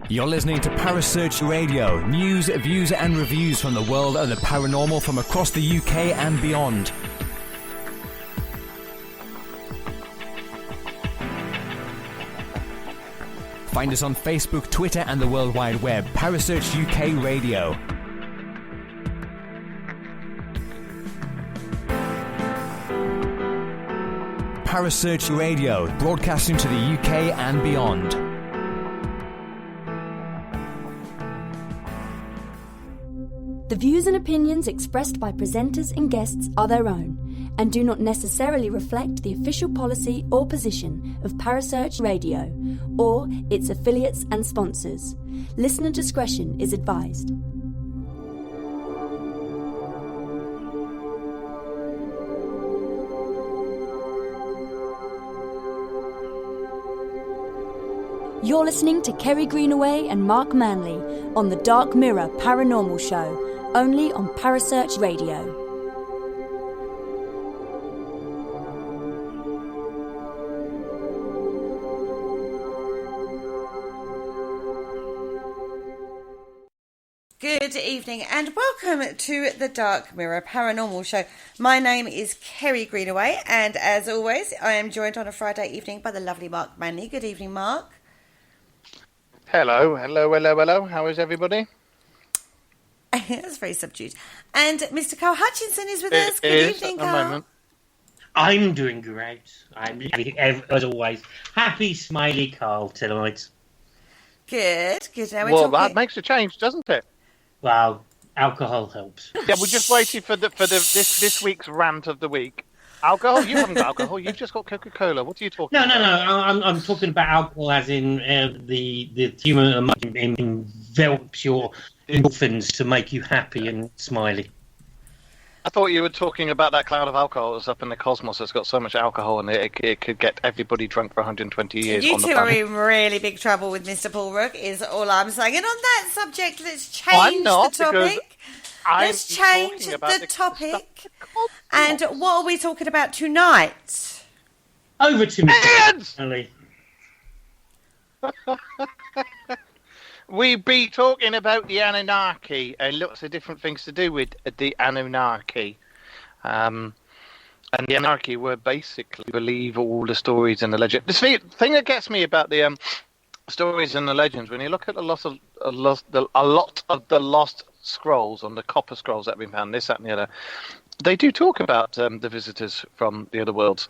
You're listening to Parasearch Radio, news, views and reviews from the world of the paranormal from across the UK and beyond. Find us on Facebook, Twitter and the World Wide Web. Parasearch UK Radio. Parasearch Radio, broadcasting to the UK and beyond. The views and opinions expressed by presenters and guests are their own and do not necessarily reflect the official policy or position of Parasearch Radio or its affiliates and sponsors. Listener discretion is advised. You're listening to Kerry Greenaway and Mark Manley on the Dark Mirror Paranormal Show, only on Parasearch Radio. Good evening and welcome to the Dark Mirror Paranormal Show. My name is Kerry Greenaway and as always I am joined on a Friday evening by the lovely Mark Manley. Good evening, Mark. Hello. How is everybody? That's very subdued. And Mr. Carl Hutchinson is with us. Good evening, Carl. Moment. I'm doing great. I'm, as always, happy, smiley Carl tonight. Good. Now Well, that makes a change, doesn't it? Well, alcohol helps. Yeah, we're just waiting for this week's rant of the week. Alcohol? You haven't got alcohol. You've just got Coca-Cola. What are you talking about? No. I'm talking about alcohol as in the human emotion envelops your endorphins to make you happy and smiley. I thought you were talking about that cloud of alcohol that's up in the cosmos that's got so much alcohol in it, it could get everybody drunk for 120 years You on the two are planet. in really big trouble with Mr. Paul Rook, is all I'm saying. And on that subject, let's change the topic. Let's change the topic. And what are we talking about tonight? Over to me. Aliens! We be talking about the Annunaki and lots of different things to do with the Annunaki. And the Annunaki were basically believe all the stories and the legends. The thing that gets me about the stories and the legends, when you look at a lot of the lost scrolls, on the copper scrolls that have been found, this, that and the other, they do talk about the visitors from the other worlds.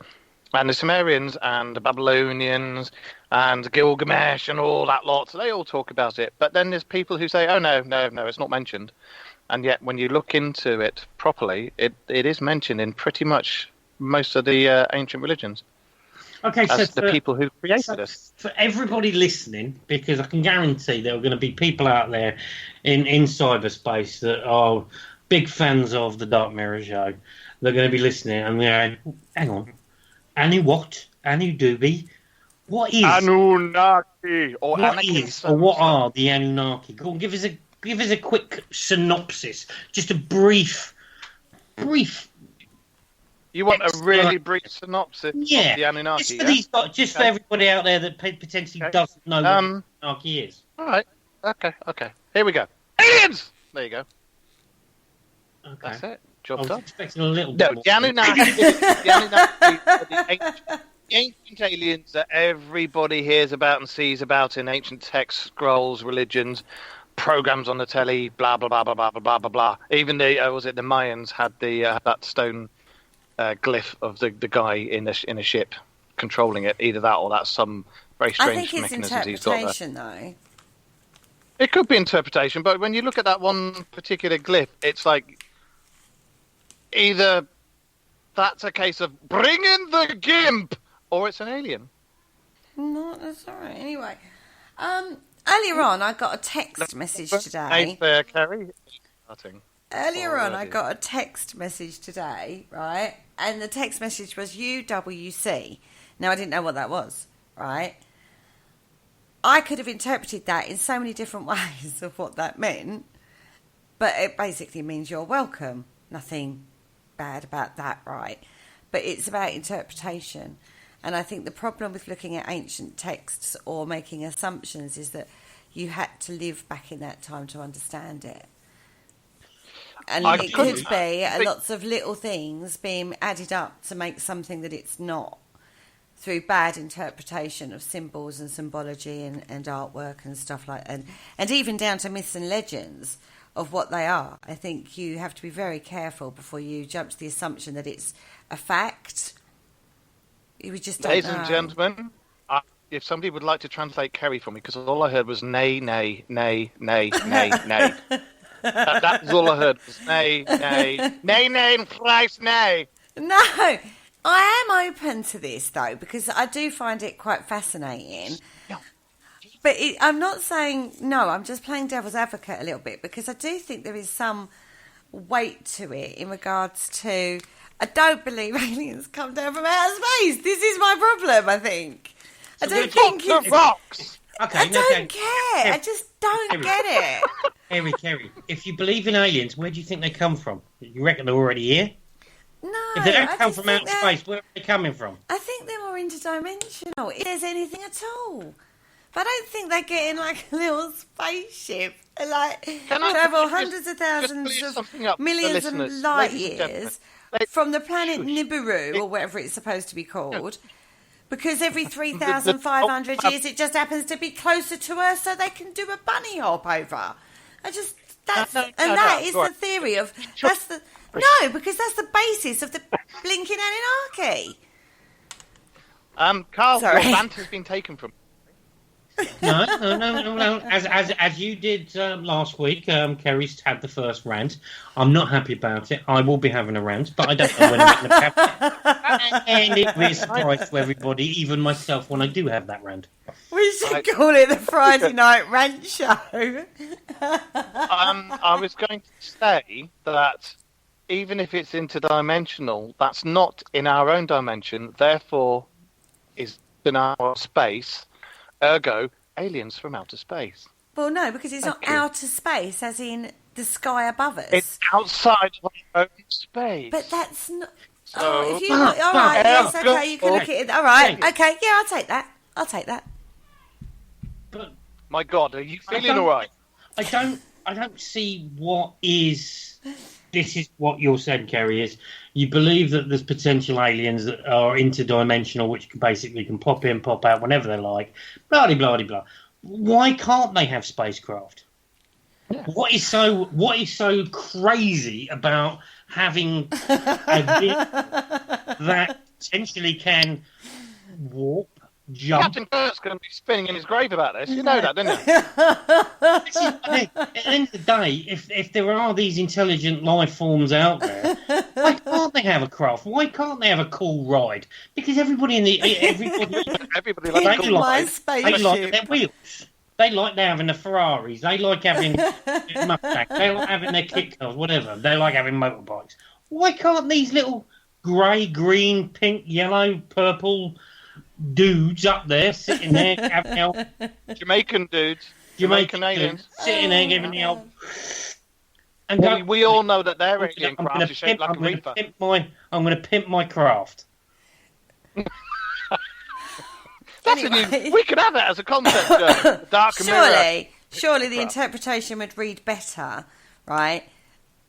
And the Sumerians and the Babylonians and Gilgamesh and all that lot, they all talk about it. But then there's people who say, oh, no, it's not mentioned. And yet when you look into it properly, it is mentioned in pretty much most of the ancient religions. Okay, so the people who created us. For everybody listening, because I can guarantee there are going to be people out there in cyberspace that are big fans of the Dark Mirror Show. They're going to be listening and they're going, hang on. Anu what? Anu Doobie? What is Annunaki or what is or what are the Anunnaki? Go on, give us a quick synopsis. Just a brief. You want a really brief synopsis of the Anunnaki? Just for everybody out there that potentially doesn't know what Anunnaki is. All right. Okay. Here we go. Aliens! There you go. Okay. That's it. Job done. Expecting a little bit more. The Anunnaki are the ancient aliens that everybody hears about and sees about in ancient texts, scrolls, religions, programs on the telly, blah blah blah blah blah blah blah blah. Even the Mayans had the that stone glyph of the guy in a ship controlling it. Either that or that's some very strange mechanism he's got there. I think it's interpretation, though. It could be interpretation, but when you look at that one particular glyph, it's like either that's a case of bring in the gimp, or it's an alien. No, that's all right. Anyway, earlier on, I got a text message today. Hey, Kerry. Earlier on, I got a text message today, right? And the text message was UWC. Now, I didn't know what that was, right? I could have interpreted that in so many different ways of what that meant. But it basically means you're welcome. Nothing bad about that, right? But it's about interpretation. And I think the problem with looking at ancient texts or making assumptions is that you had to live back in that time to understand it. And it could be lots of little things being added up to make something that it's not, through bad interpretation of symbols and symbology and artwork and stuff like that. And even down to myths and legends of what they are. I think you have to be very careful before you jump to the assumption that it's a fact. You just don't Ladies know. and gentlemen, if somebody would like to translate Kerry for me, because all I heard was nay, nay, nay, nay, nay, nay. That was all I heard was nay, nay, nay, nay, and Christ, nay. No, I am open to this, though, because I do find it quite fascinating. But I'm not saying no, I'm just playing devil's advocate a little bit, because I do think there is some weight to it in regards to, I don't believe aliens come down from outer space. This is my problem, I think. I don't think it's... rocks. Okay, I don't care. I just don't get it. Kerry, if you believe in aliens, where do you think they come from? You reckon they're already here? No, if they don't come from outer space, where are they coming from? I think they're more interdimensional, if there's anything at all. But I don't think they're getting like a little spaceship and like travel hundreds of thousands of millions of light years from the planet Nibiru or whatever it's supposed to be called. Because every 3,500 years it just happens to be closer to Earth, so they can do a bunny hop over. That is the theory of because that's the basis of the blinking Anunnaki. Carl, your rant has been taken from. No. As you did last week, Kerry's had the first rant. I'm not happy about it. I will be having a rant, but I don't know when I'm going to have it. And it will be a surprise to everybody, even myself, when I do have that rant. We should call it the Friday Night Rant Show. I was going to say that even if it's interdimensional, that's not in our own dimension, therefore is in our space. Ergo, aliens from outer space. Well, no, because it's not outer space, as in the sky above us. It's outside of our own space. But that's not... So, all right, yes, okay, you can look at it. All right, okay, yeah, I'll take that. But my God, are you feeling all right? I don't see what is... This is what you're saying, Kerry, is you believe that there's potential aliens that are interdimensional, which basically can pop in, pop out whenever they like, blah, blah, blah, blah. Why can't they have spacecraft? Yeah. What is so crazy about having a bit that potentially can warp, jump? Captain Kirk's going to be spinning in his grave about this. You know that, don't you? At the end of the day, if there are these intelligent life forms out there, why can't they have a craft? Why can't they have a cool ride? Because everybody likes their wheels. They like having the Ferraris. They like having Mustangs. They like having their kit cars, whatever. They like having motorbikes. Why can't these little grey, green, pink, yellow, purple dudes up there sitting there having Jamaican dudes, Jamaican aliens sitting there giving the old. And we all know that their alien craft is shaped like a reaper. I'm going to pimp my craft. We could have that as a concept. Dark mirror. Surely the interpretation would read better, right?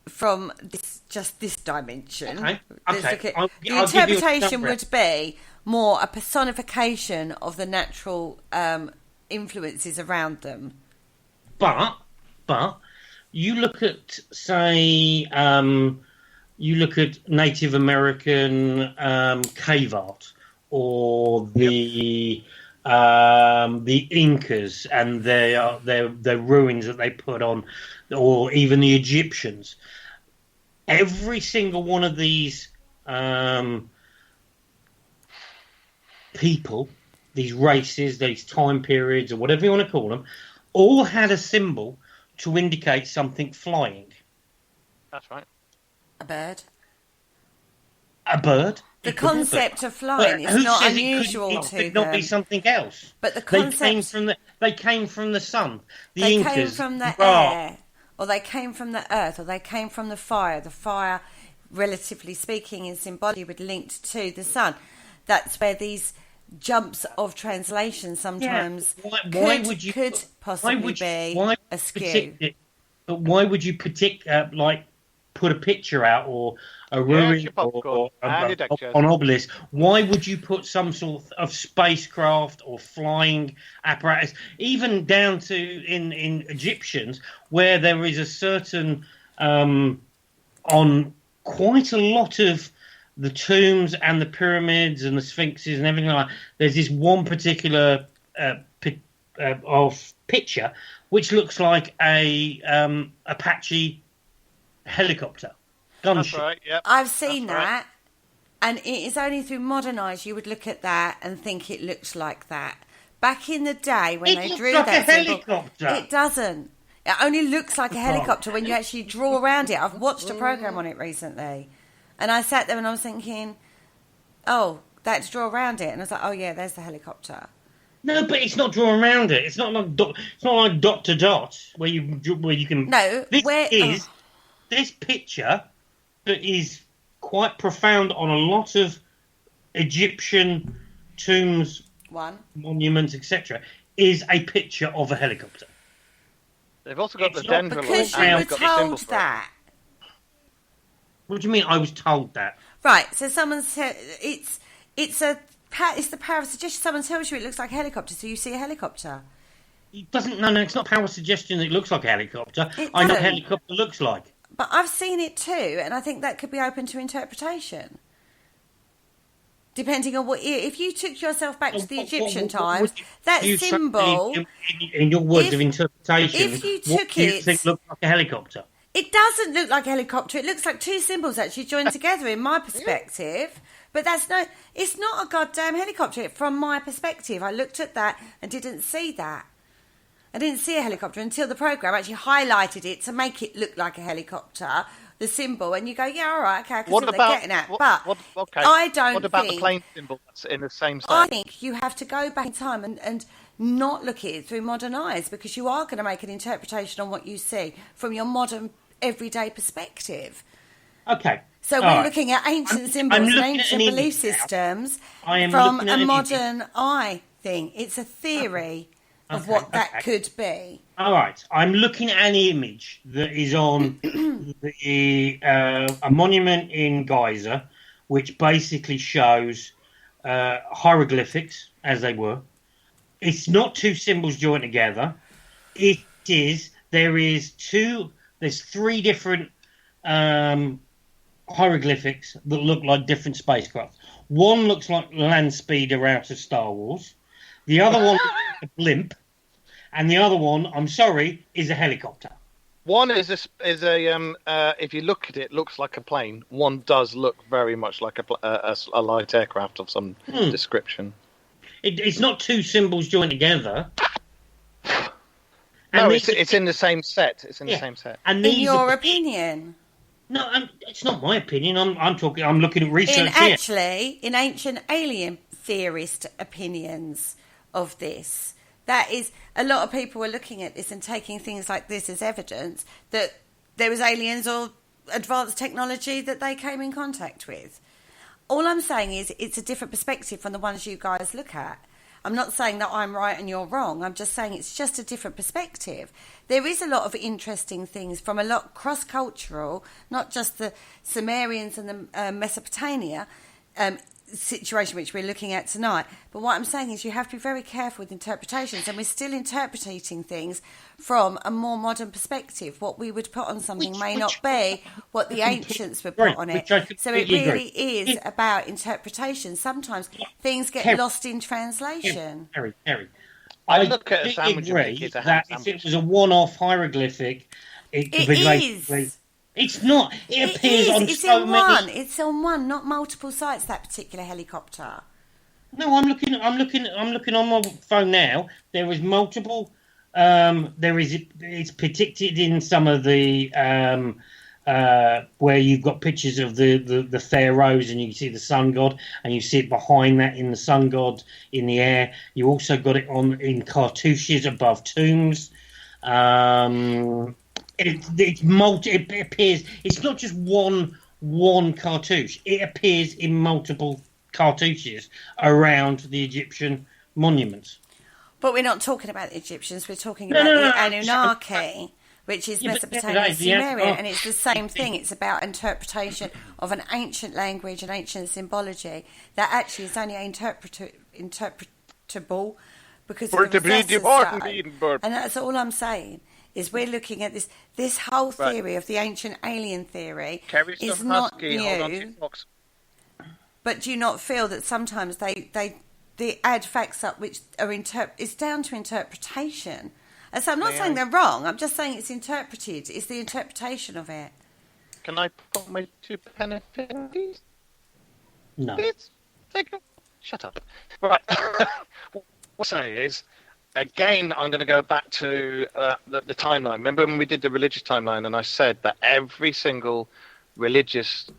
From this dimension. Okay. The interpretation would be more a personification of the natural influences around them. But you look at, say, Native American cave art, or the Incas and their ruins that they put on, or even the Egyptians. Every single one of these people, these races, these time periods, or whatever you want to call them, all had a symbol to indicate something flying. That's right. A bird. A bird? The concept of flying is not unusual to them. It could not be something else. But the concept... They came from the sun. The Incas came from the air. or they came from the earth, or they came from the fire. The fire, relatively speaking, in symbology would linked to the sun. That's where these jumps of translation sometimes could possibly be askew. But why would you put a picture out or a ruin or an obelisk? Why would you put some sort of spacecraft or flying apparatus, even down to in Egyptians, where there is a certain on quite a lot of the tombs and the pyramids and the sphinxes and everything like that, there's this one particular picture which looks like a Apache helicopter gunship. That's right, yep. I've seen that, and it is only through modern eyes you would look at that and think it looks like that. Back in the day when they drew that symbol, it doesn't. It only looks like a helicopter when you actually draw around it. I've watched a program on it recently, and I sat there and I was thinking, oh, that's draw around it, and I was like, oh yeah, there's the helicopter. No, but it's not drawn around it. It's not like dot to dot where you can. No, this picture that is quite profound on a lot of Egyptian tombs, monuments, etc., is a picture of a helicopter. They've also got the Denver because you were told that. What do you mean? I was told that. Right. So someone said it's the power of suggestion. Someone tells you it looks like a helicopter, so you see a helicopter. It doesn't. No, it's not power suggestion that it looks like a helicopter. I know what a helicopter looks like. But I've seen it too, and I think that could be open to interpretation. Depending on what... If you took yourself back to the Egyptian times, that symbol... In your words of interpretation, if you took do you think looks like a helicopter? It doesn't look like a helicopter. It looks like two symbols actually joined together in my perspective. But it's not a goddamn helicopter from my perspective. I looked at that and didn't see that. I didn't see a helicopter until the programme actually highlighted it to make it look like a helicopter, the symbol, and you go, yeah, all right, okay, I can see what they're getting at. I don't What about the plane symbol that's in the same set? I think you have to go back in time and not look at it through modern eyes, because you are going to make an interpretation on what you see from your modern, everyday perspective. Okay. So we're looking at ancient symbols and ancient belief systems from a modern eye thing. It's a theory of what that could be. All right. I'm looking at an image that is on a monument in Giza, which basically shows hieroglyphics, as they were. It's not two symbols joined together. There's three different hieroglyphics that look like different spacecraft. One looks like land speeder out of Star Wars. The other one looks like a blimp. And the other one, I'm sorry, is a helicopter. One is if you look at it, looks like a plane. One does look very much like a light aircraft of some description. It's not two symbols joined togetger. No, it's in the same set. It's in the same set. And in your opinion? No, it's not my opinion. I'm looking at research here. Actually, in ancient alien theorist opinions of this, that is, a lot of people were looking at this and taking things like this as evidence that there was aliens or advanced technology that they came in contact with. All I'm saying is it's a different perspective from the ones you guys look at. I'm not saying that I'm right and you're wrong. I'm just saying it's just a different perspective. There is a lot of interesting things from a lot cross-cultural, not just the Sumerians and the Mesopotamia situation which we're looking at tonight. But what I'm saying is you have to be very careful with interpretations, and we're still interpreting things from a more modern perspective. What we would put on something may not be what the ancients would put on it. So it really is about interpretation. Sometimes things get lost in translation. Harry, I look at a sandwich that if it was a one-off hieroglyphic, it could be basically... It's not. It appears on so many. It's on one, not multiple sites. That particular helicopter. No, I'm looking on my phone now. There is multiple. It's predicted in some of the where you've got pictures of the pharaohs, and you can see the sun god, and you see it behind that in the sun god in the air. You also got it in cartouches above tombs. It appears. It's not just one cartouche. It appears in multiple cartouches around the Egyptian monuments. But we're not talking about the Egyptians. We're talking about the Anunnaki, which is Mesopotamian Sumerian, and it's the same thing. It's about interpretation of an ancient language and ancient symbology that actually is only interpretable because of the stuff. And that's all I'm saying. Is we're looking at this whole theory of the ancient alien theory is not new. But do you not feel that sometimes they add facts up which are it's down to interpretation? And so I'm not saying they're wrong. I'm just saying it's interpreted. It's the interpretation of it. Can I put my 2 penny please? No. Shut up. Right. What I say is, again, I'm going to go back to the timeline. Remember when we did the religious timeline and I said that every single religious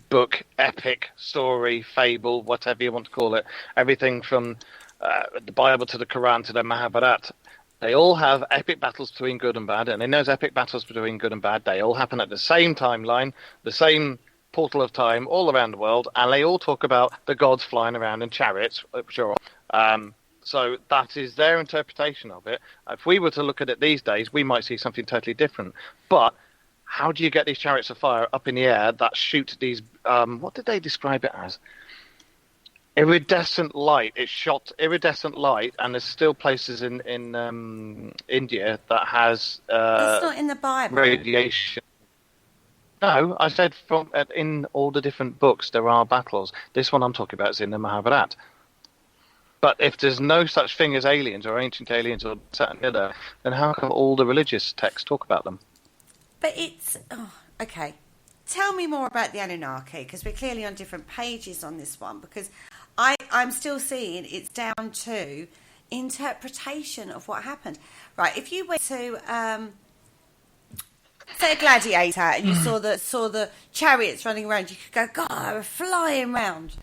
book, epic, story, fable, whatever you want to call it, everything from the Bible to the Quran to the Mahabharata, they all have epic battles between good and bad, and in those epic battles between good and bad, they all happen at the same timeline, the same portal of time, all around the world, and they all talk about the gods flying around in chariots, sure. So that is their interpretation of it. If we were to look at it these days, we might see something totally different. But how do you get these chariots of fire up in the air that shoot these, what did they describe it as? Iridescent light. It shot iridescent light, and there's still places in India that has It's not in the Bible. Radiation. No, I said in all the different books there are battles. This one I'm talking about is in the Mahabharata. But if there's no such thing as aliens or ancient aliens or that and the other, then how come all the religious texts talk about them? But it's... Oh, okay. Tell me more about the Anunnaki, because we're clearly on different pages on this one, because I'm still seeing it's down to interpretation of what happened. Right, if you went to... say a gladiator and you saw the chariots running around, you could go, God, we're flying round.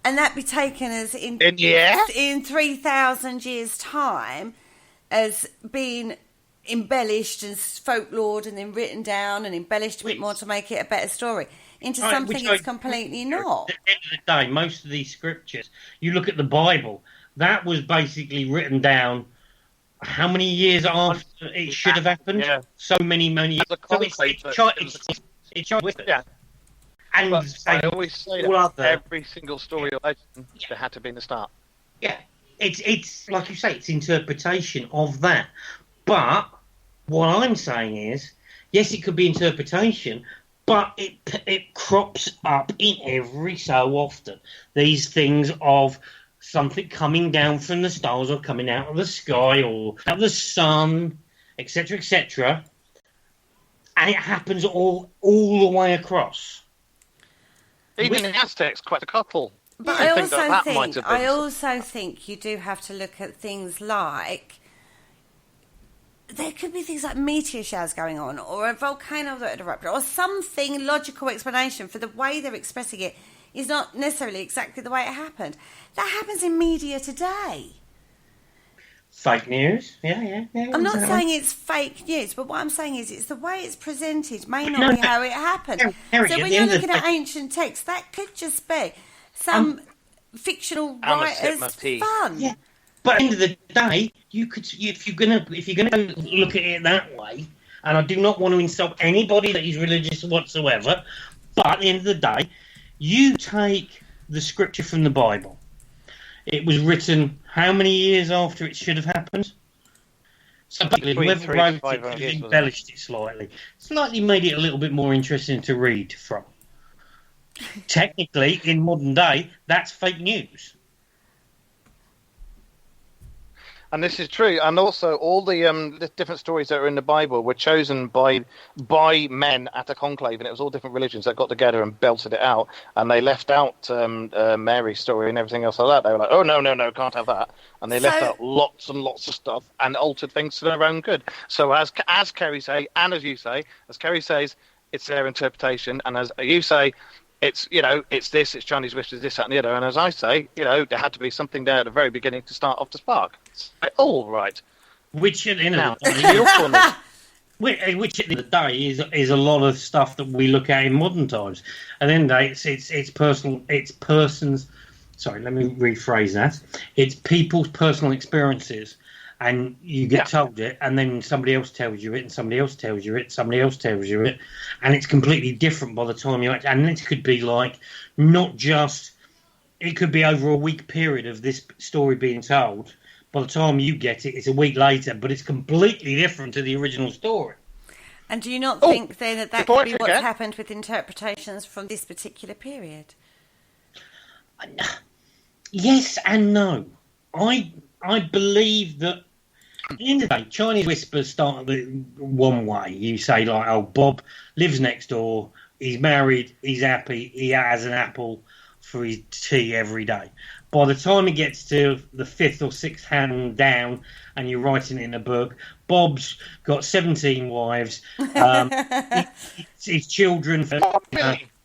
And that be taken as in 3,000 years' time as being embellished and folklored and then written down and embellished a bit more to make it a better story into something it's completely not. At the end of the day, most of these scriptures, you look at the Bible, that was basically written down how many years after it should have happened? Yeah. So many years. So it's with it. Yeah. And I always say that every single story or legend, there had to be in the start. Yeah, it's like you say, it's interpretation of that. But what I'm saying is, yes, it could be interpretation, but it crops up in every so often. These things of something coming down from the stars or coming out of the sky or out of the sun, etc., etc. And it happens all the way across. Even in the Aztecs, quite a couple. But I also think you do have to look at things like there could be things like meteor showers going on, or a volcano that erupted, or something logical explanation for the way they're expressing it is not necessarily exactly the way it happened. That happens in media today. Fake news? Yeah. I'm not saying it's fake news, but what I'm saying is it's the way it's presented may not be how it happened. So when you're looking at ancient texts, that could just be some fictional writer's fun. Yeah. But at the end of the day, you could, if you're gonna look at it that way, and I do not want to insult anybody that is religious whatsoever, but at the end of the day, you take the scripture from the Bible. It was written how many years after it should have happened? So basically, whoever wrote it could have embellished it slightly made it a little bit more interesting to read from. Technically, in modern day, that's fake news. And this is true. And also, all the different stories that are in the Bible were chosen by men at a conclave, and it was all different religions that got together and belted it out. And they left out Mary's story and everything else like that. They were like, oh, no, can't have that. And they left out lots and lots of stuff and altered things to their own good. So as Kerry say, and as you say, as Kerry says, it's their interpretation. And as you say, it's this, it's Chinese whispers, this, that, and the other. And as I say, there had to be something there at the very beginning to start off the spark. All right. Which, Which at the end of the day is a lot of stuff that we look at in modern times. And then it's personal. It's persons. Sorry, let me rephrase that. It's people's personal experiences, and you get told it, and then somebody else tells you it, and somebody else tells you it, somebody else tells you it, and it's completely different by the time you actually. And it could be like not just. It could be over a week period of this story being told. By the time you get it, it's a week later, but it's completely different to the original story. And do you not think then that could be what's happened with interpretations from this particular period? Yes and no. I believe that at the end of the day, Chinese whispers start one way. You say like, "Oh, Bob lives next door. He's married. He's happy. He has an apple for his tea every day." By the time it gets to the 5th or 6th hand down and you're writing it in a book, Bob's got 17 wives, his children,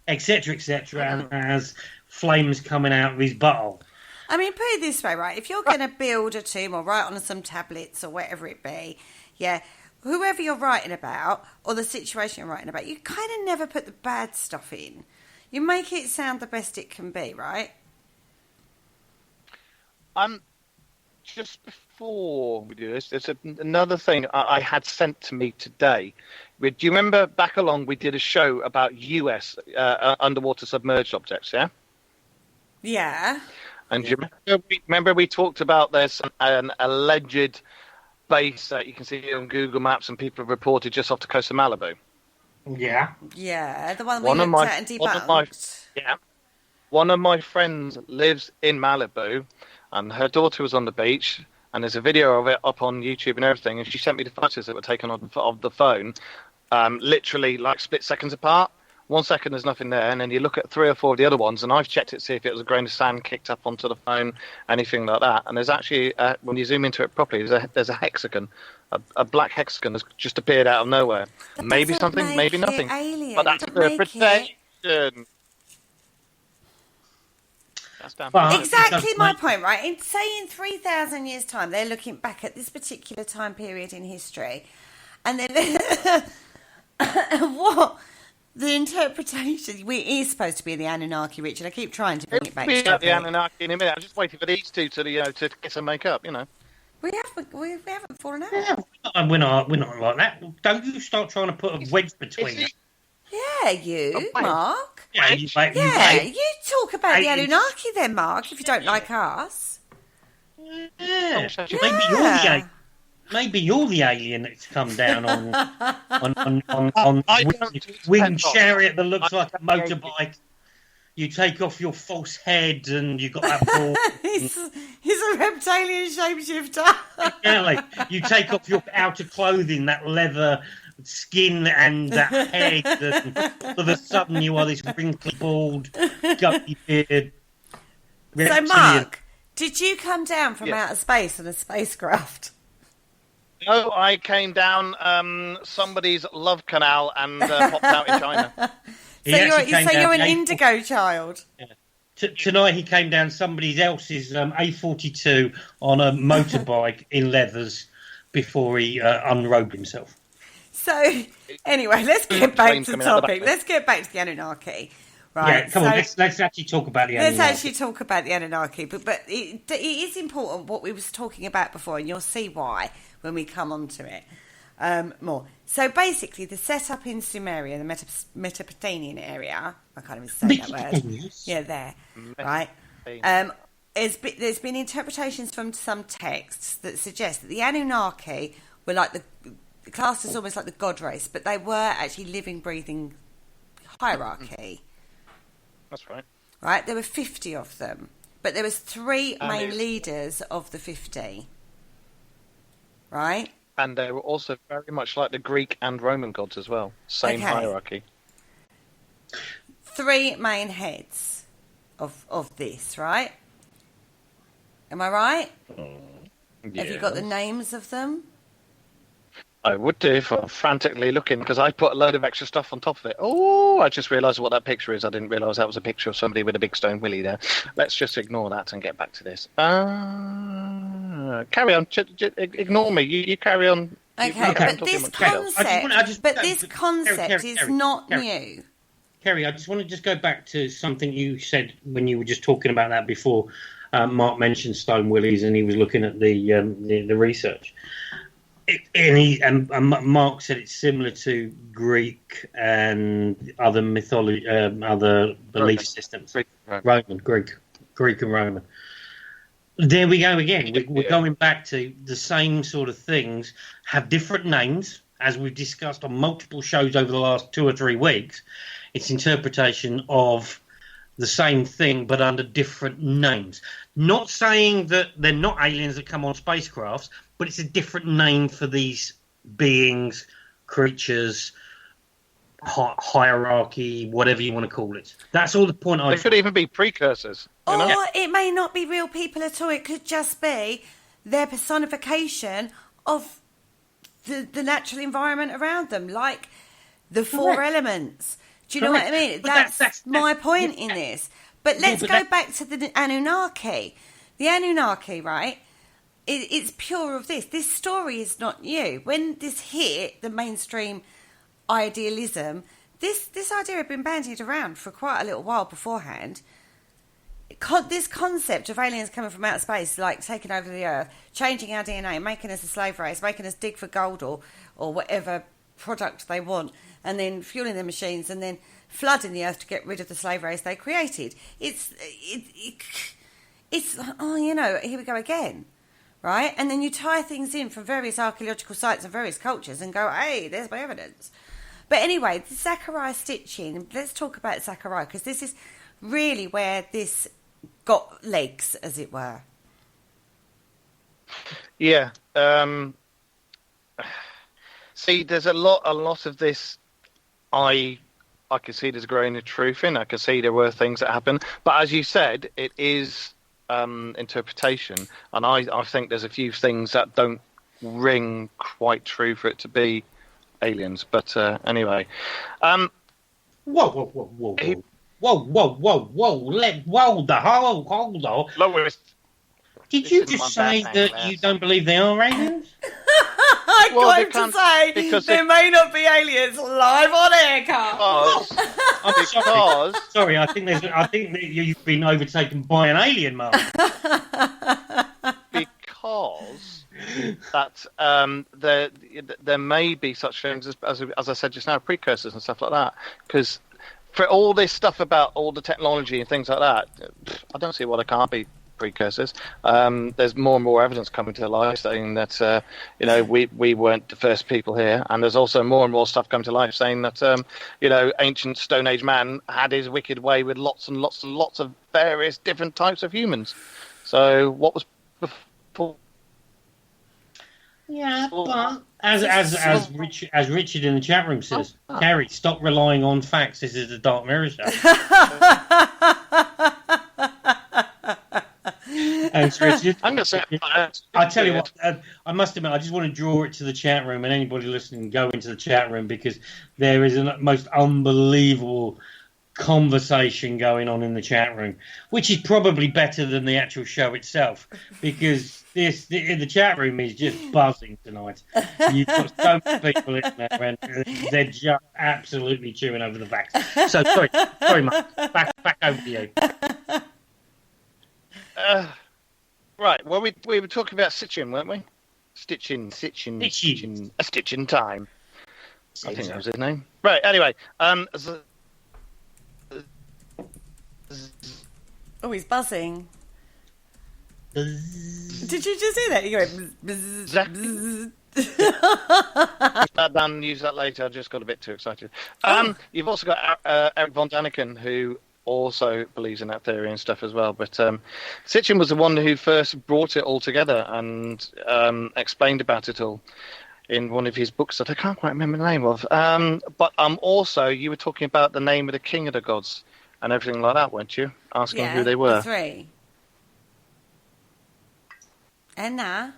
etc., and has flames coming out of his butthole. I mean, put it this way, right? If you're going to build a tomb or write on some tablets or whatever it be, whoever you're writing about or the situation you're writing about, you kind of never put the bad stuff in. You make it sound the best it can be, right? Just before we do this, there's another thing I had sent to me today. Do you remember back along we did a show about US underwater submerged objects, yeah? Yeah. And do you remember we talked about there's an alleged base that you can see on Google Maps and people have reported just off the coast of Malibu? Yeah. Yeah, the one we looked at and debunked. One of my friends lives in Malibu, and her daughter was on the beach, and there's a video of it up on YouTube and everything, and she sent me the photos that were taken of the phone, literally like split seconds apart. 1 second there's nothing there, and then you look at 3 or 4 of the other ones, and I've checked it to see if it was a grain of sand kicked up onto the phone, anything like that. And there's actually, when you zoom into it properly, there's a hexagon, a black hexagon that's just appeared out of nowhere. Maybe something, maybe nothing. Alien. But that's interpretation. Exactly my point, right? In 3,000 years' time, they're looking back at this particular time period in history, and then what the interpretation is supposed to be the Annunaki, Richard. I keep trying to bring it back. We'll the Annunaki in a minute. I'm just waiting for these two to kiss and make up. We haven't fallen out. Yeah, we're not like that. Don't you start trying to put a wedge between us. Yeah, you, Mark. Yeah, you talk about the Annunaki then, Mark, if you don't like us. Yeah. Maybe you're the alien that's come down on winged chariot that looks like a motorbike. You take off your false head and you got that ball. He's a reptilian shapeshifter. Exactly. You take off your outer clothing, that leather skin and that head, and all of a sudden you are this wrinkly, bald, guppy beard. So, Mark, did you come down from outer space on a spacecraft? No, I came down somebody's love canal and popped out in China. So you're an indigo child. Yeah. Tonight he came down somebody else's A42 on a motorbike in leathers before he unrobed himself. So, anyway, let's get back to the topic. Let's get back to the Annunaki. Right. Yeah, come on, let's actually talk about the Annunaki. Let's actually talk about the Annunaki. But it is important what we was talking about before, and you'll see why when we come on to it more. So, basically, the setup in Sumeria, the Mesopotamian area, I can't even say that word. Yeah, there. Right. There's been interpretations from some texts that suggest that the Anunnaki were like the classed as almost like the god race, but they were actually living, breathing hierarchy. That's right. Right, there were 50 of them, but there was 3 main leaders of the 50. Right? And they were also very much like the Greek and Roman gods as well. Same hierarchy. 3 main heads of this, right? Am I right? Yes. Have you got the names of them? I would do if I'm frantically looking, because I put a load of extra stuff on top of it. Oh, I just realised what that picture is. I didn't realise that was a picture of somebody with a big stone willy there. Let's just ignore that and get back to this. Carry on. Ignore me. You carry on Okay, but this concept is not new. Kerry, I just want to just go back to something you said when you were just talking about that before. Mark mentioned Stone Willies, and he was looking at the research. Mark said it's similar to Greek and other mythology, other belief systems. Greek and Roman. There we go again. We're going back to the same sort of things, have different names, as we've discussed on multiple shows over the last 2 or 3 weeks. It's interpretation of the same thing, but under different names. Not saying that they're not aliens that come on spacecrafts, but it's a different name for these beings, creatures, hierarchy, whatever you want to call it. That's all the point. They could even be precursors. Or it may not be real people at all. It could just be their personification of the natural environment around them, like the four elements. Do you know what I mean? That's my point in this. But let's go back to the Anunnaki. The Anunnaki, right? It's pure of this. This story is not new. When this hit the mainstream idealism, this idea had been bandied around for quite a little while beforehand. This concept of aliens coming from outer space, like taking over the Earth, changing our DNA, making us a slave race, making us dig for gold or whatever product they want, and then fueling their machines, and then flooding the Earth to get rid of the slave race they created. It's here we go again, right? And then you tie things in from various archaeological sites and various cultures and go, hey, there's my evidence. But anyway, the Zachariah stitching, let's talk about Zachariah, because this is really where this got legs, as it were. Yeah. See, there's a lot of this. I can see there's a grain of truth in. I can see there were things that happened, but as you said, it is interpretation, and I think there's a few things that don't ring quite true for it to be aliens. But anyway, whoa! Hold on. Lois, did you just say that you don't believe they are aliens? I got him to say there may not be aliens live on air, Carl. Sorry, I think that you've been overtaken by an alien, Mark. Because that there may be such things as I said just now, precursors and stuff like that. Because for all this stuff about all the technology and things like that, I don't see why there can't be precursors. There's more and more evidence coming to light saying that we weren't the first people here, and there's also more and more stuff coming to light saying that ancient Stone Age man had his wicked way with lots and lots and lots of various different types of humans. So what was before? Yeah, but as Richard in the chat room says, Carrie, stop relying on facts. This is the Dark Mirror Show. Thanks, Richard. I'm going to say, I tell you what, I must admit, I just want to draw it to the chat room, and anybody listening, go into the chat room, because there is a most unbelievable conversation going on in the chat room, which is probably better than the actual show itself, because the chat room is just buzzing tonight. You've got so many people in there, and they're just absolutely chewing over the facts. So sorry, Mark. Back over to you. Right. Well, we were talking about stitching, weren't we? Stitching. A stitch in time. I think that was his name. Right. Anyway, oh, he's buzzing. Did you just see that? You went use that later. I just got a bit too excited. You've also got Eric von Daniken, who also believes in that theory and stuff as well. But Sitchin was the one who first brought it all together and explained about it all in one of his books that I can't quite remember the name of. But also, you were talking about the name of the king of the gods and everything like that, weren't you? Asking who they were. The three. Anna,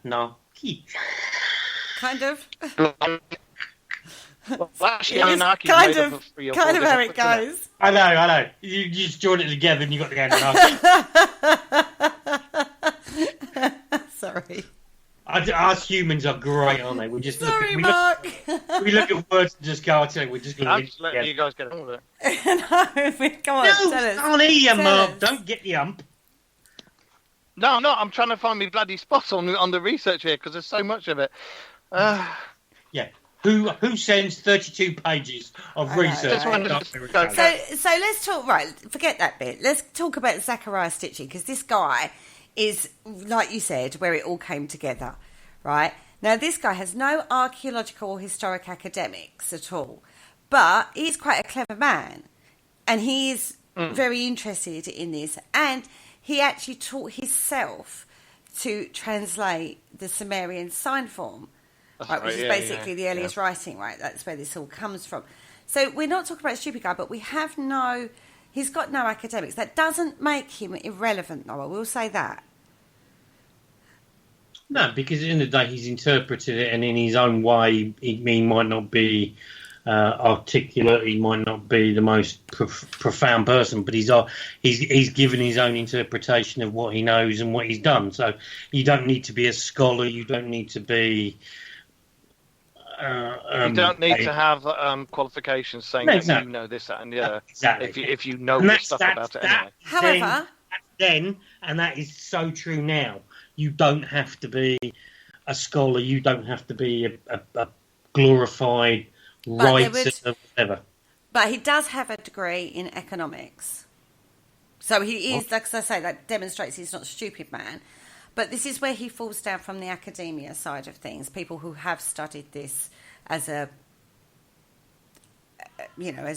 no. Kind of. Well, actually, Annunaki kind of how it goes. I know. You just joined it together and you got the Annunaki. Sorry. Us humans are great, aren't they? We just Mark. We look at words and just go, I tell you, we're just going to... I'm just letting you guys get on with it. No, come on, tell us. Can't hear you, Mark. Don't get the ump. No, I'm trying to find me bloody spot on the research here, because there's so much of it. Yeah. Who sends 32 pages of research? So let's talk, right, forget that bit. Let's talk about Zachariah Stitchie, because this guy is, like you said, where it all came together, right? Now, this guy has no archaeological or historic academics at all, but he's quite a clever man, and he is very interested in this, and he actually taught himself to translate the Sumerian sign form, right, which is basically the earliest writing, right? That's where this all comes from. So we're not talking about a stupid guy, but he's got no academics. That doesn't make him irrelevant, though. I will say that. No, because at the end of the day, he's interpreted it, and in his own way, he might not be articulate. He might not be the most profound person, but he's given his own interpretation of what he knows and what he's done. So you don't need to be a scholar. You don't need to be. You don't need to have qualifications saying that you know this, that, and the other. Exactly. If you know the stuff about it anyway. However, then, and that is so true now, you don't have to be a scholar. You don't have to be a glorified writer or whatever. But he does have a degree in economics. So he is, like I say, that demonstrates he's not a stupid man. But this is where he falls down from the academia side of things. People who have studied this as as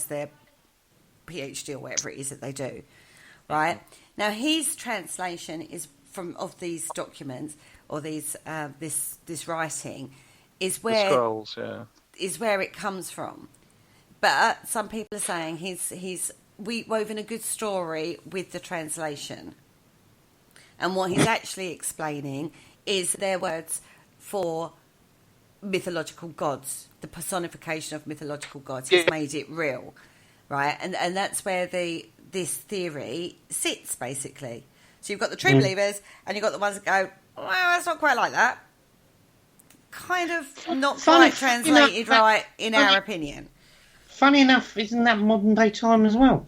their PhD or whatever it is that they do, right? Now, his translation is of these documents or this writing is where the scrolls, is where it comes from. But some people are saying he's woven a good story with the translation. And what he's actually explaining is their words for mythological gods, the personification of mythological gods. He's made it real, right? And that's where this theory sits, basically. So you've got the true believers, and you've got the ones that go, well, that's not quite like that. Kind of not quite translated right, in our opinion. Funny enough, isn't that modern day time as well?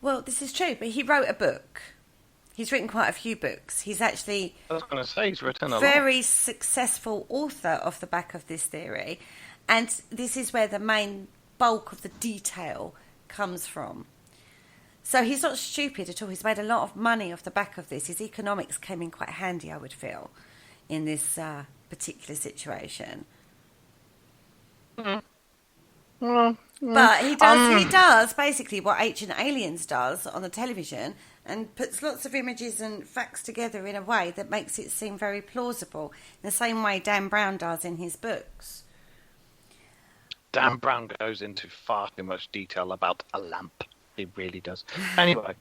Well, this is true, but he wrote a book. He's written quite a few books. He's actually I was going to say he's written a very successful author off the back of this theory. And this is where the main bulk of the detail comes from. So he's not stupid at all. He's made a lot of money off the back of this. His economics came in quite handy, I would feel, in this particular situation. But he does basically what Ancient Aliens does on the television, and puts lots of images and facts together in a way that makes it seem very plausible, in the same way Dan Brown does in his books. Dan Brown goes into far too much detail about a lamp. He really does. Anyway,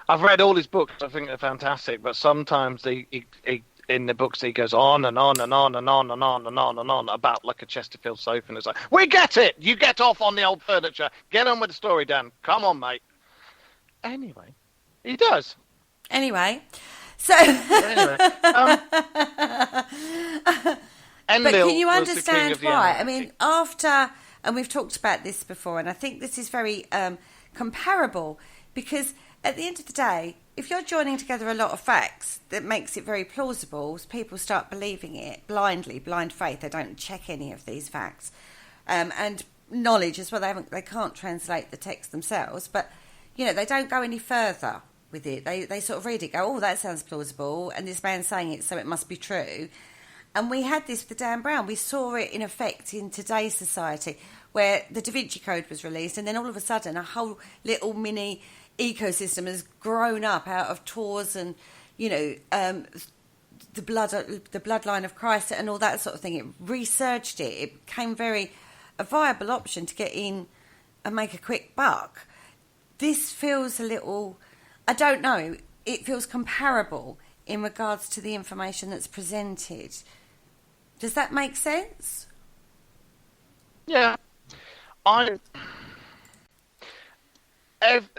I've read all his books. I think they're fantastic, but sometimes in the books he goes on and on and on and on and on and on and on about like a Chesterfield sofa, and it's like, we get it! You get off on the old furniture. Get on with the story, Dan. Come on, mate. Anyway, he does. Anyway, so... But can you understand why? I mean, and we've talked about this before, and I think this is very comparable, because at the end of the day, if you're joining together a lot of facts that makes it very plausible, people start believing it blindly, blind faith. They don't check any of these facts. And knowledge as well. They can't translate the text themselves, but, they don't go any further with it. They sort of read it, go, oh, that sounds plausible, and this man's saying it, so it must be true. And we had this for Dan Brown. We saw it in effect in today's society, where the Da Vinci Code was released, and then all of a sudden a whole little mini ecosystem has grown up out of Taurs and, the bloodline of Christ and all that sort of thing. It researched it. It became a viable option to get in and make a quick buck. This feels a little, I don't know, it feels comparable in regards to the information that's presented. Does that make sense? Yeah.